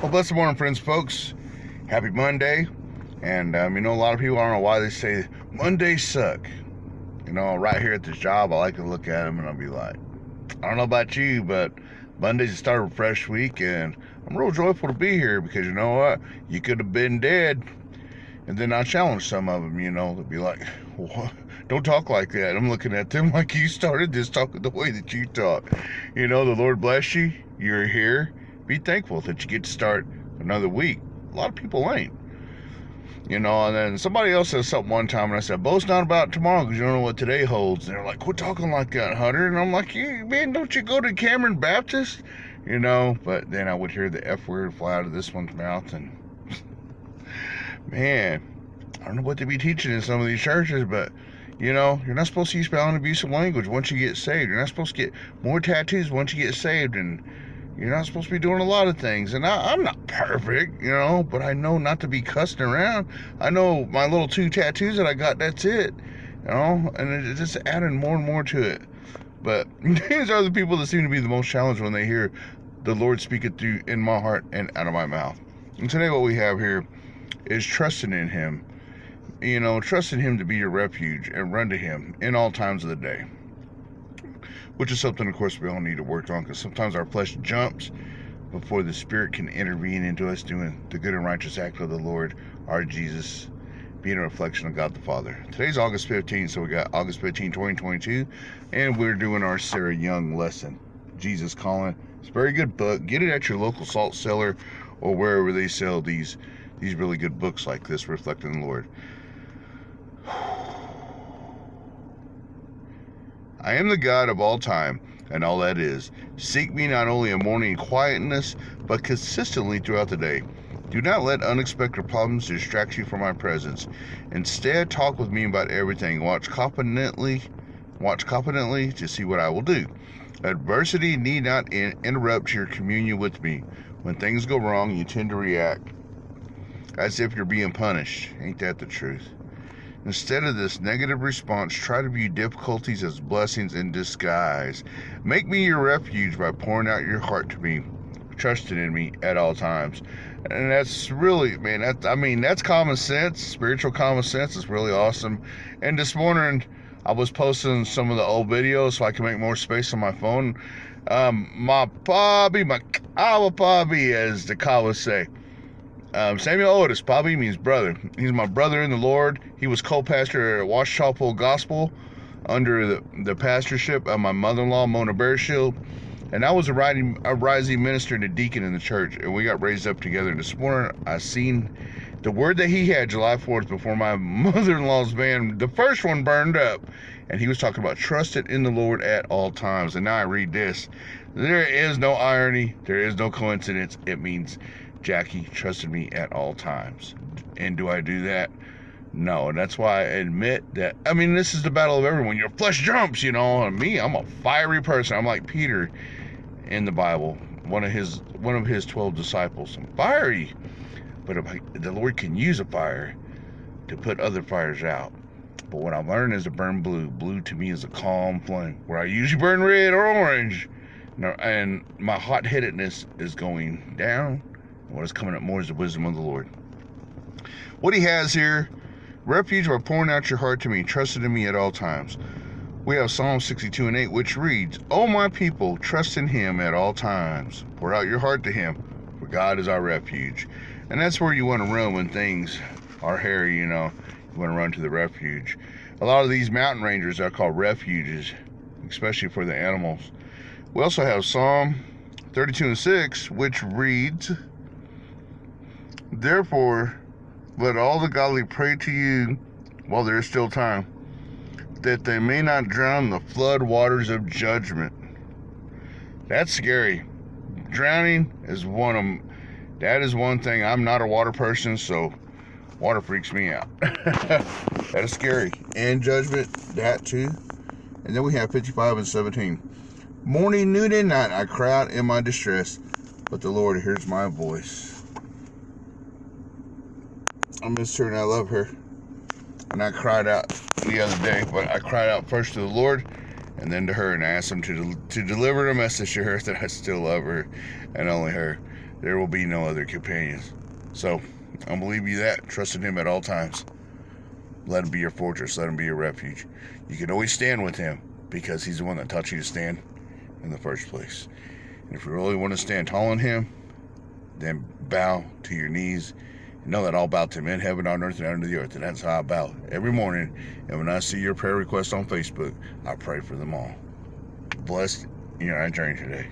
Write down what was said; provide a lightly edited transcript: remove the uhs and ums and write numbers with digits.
Well, blessed morning, friends, folks. Happy Monday. And, a lot of people, I don't know why they say Mondays suck. Right here at this job, I like to look at them and I'll be like, I don't know about you, but Monday's the start of a fresh week, and I'm real joyful to be here because you know what? You could have been dead. And then I challenge some of them, they'll be like, what? Don't talk like that. I'm looking at them like you started this talking the way that you talk. The Lord bless you. You're here. Be thankful that you get to start another week. A lot of people ain't. And then somebody else said something one time, and I said, boast not about tomorrow because you don't know what today holds. And they're like, quit talking like that, Hunter. And I'm like, man, don't you go to Cameron Baptist? But then I would hear the F word fly out of this one's mouth, and man, I don't know what they be teaching in some of these churches, but you're not supposed to use foul and abusive language once you get saved. You're not supposed to get more tattoos once you get saved, and you're not supposed to be doing a lot of things. And I'm not perfect, but I know not to be cussing around. I know my little 2 tattoos that I got, that's it, and it's just adding more and more to it. But these are the people that seem to be the most challenged when they hear the Lord speak it through in my heart and out of my mouth. And today what we have here is trusting in Him. Trusting Him to be your refuge and run to Him in all times of the day. Which is something, of course, we all need to work on, because sometimes our flesh jumps before the Spirit can intervene into us doing the good and righteous act of the Lord, our Jesus, being a reflection of God the Father. Today's August 15th, so we got August 15, 2022, and we're doing our Sarah Young lesson, Jesus Calling. It's a very good book. Get it at your local salt cellar or wherever they sell these really good books like this, Reflecting the Lord. I am the God of all time and all that is. Seek me not only in morning quietness, but consistently throughout the day. Do not let unexpected problems distract you from my presence. Instead, talk with me about everything. Watch confidently to see what I will do. Adversity need not interrupt your communion with me. When things go wrong, you tend to react as if you're being punished. Ain't that the truth? Instead of this negative response, try to view difficulties as blessings in disguise. Make me your refuge by pouring out your heart to me, trusting in me at all times. And that's really, man, that's common sense. Spiritual common sense is really awesome. And this morning, I was posting some of the old videos so I can make more space on my phone. My our Bobby, as the Kawas say. Samuel Otis, Bobby means brother. He's my brother in the Lord. He was co-pastor at Washchapel Gospel under the pastorship of my mother-in-law, Mona Bearshield. And I was a rising minister and a deacon in the church, and we got raised up together. And this morning, I seen the word that he had July 4th before my mother-in-law's van, the first one, burned up. And he was talking about trusting in the Lord at all times. And now I read this. There is no irony. There is no coincidence. It means Jackie trusted me at all times. And do I do that? No. And that's why I admit that, this is the battle of everyone. Your flesh jumps, and me, I'm a fiery person. I'm like Peter in the Bible, one of his 12 disciples. I'm fiery. But the Lord can use a fire to put other fires out. But what I learned is to burn blue. Blue to me is a calm flame, where I usually burn red or orange. And my hot-headedness is going down. What is coming up more is the wisdom of the Lord. What he has here, refuge by pouring out your heart to me, trusting in me at all times. We have Psalm 62:8, which reads, O my people, trust in Him at all times. Pour out your heart to Him, for God is our refuge. And that's where you want to run when things are hairy, You want to run to the refuge. A lot of these mountain ranges are called refuges, especially for the animals. We also have Psalm 32:6, which reads, Therefore, let all the godly pray to you while there is still time, that they may not drown in the flood waters of judgment. That's scary. Drowning is that is one thing. I'm not a water person, so water freaks me out. That is scary. And judgment, that too. And then we have 55:17. Morning, noon, and night I cry out in my distress, but the Lord hears my voice. I miss her and I love her. And I cried out the other day, but I cried out first to the Lord and then to her, and I asked him to deliver a message to her that I still love her and only her. there will be no other companions. So I'm gonna leave you that. Trust in him at all times. Let him be your fortress. Let him be your refuge. You can always stand with him because he's the one that taught you to stand in the first place. And if you really want to stand tall on him, then bow to your knees and know that I'll bow to him in heaven, on earth, and under the earth. And that's how I bow every morning. And when I see your prayer requests on Facebook, I pray for them all. Blessed in your journey today.